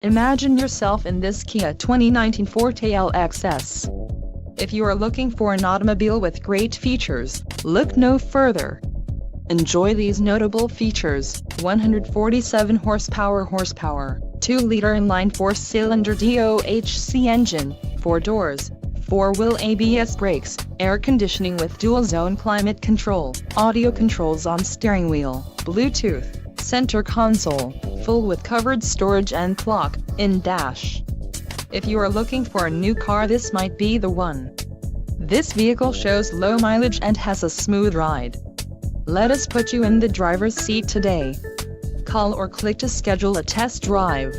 Imagine yourself in this Kia 2019 Forte LXS. If you are looking for an automobile with great features, look no further. Enjoy these notable features: 147 horsepower, 2-liter inline 4-cylinder DOHC engine, 4 doors, 4-wheel ABS brakes, air conditioning with dual-zone climate control, audio controls on steering wheel, Bluetooth, center console, full with covered storage and clock-in dash. If you are looking for a new car, this might be the one. This vehicle shows low mileage and has a smooth ride. Let us put you in the driver's seat today. Call or click to schedule a test drive.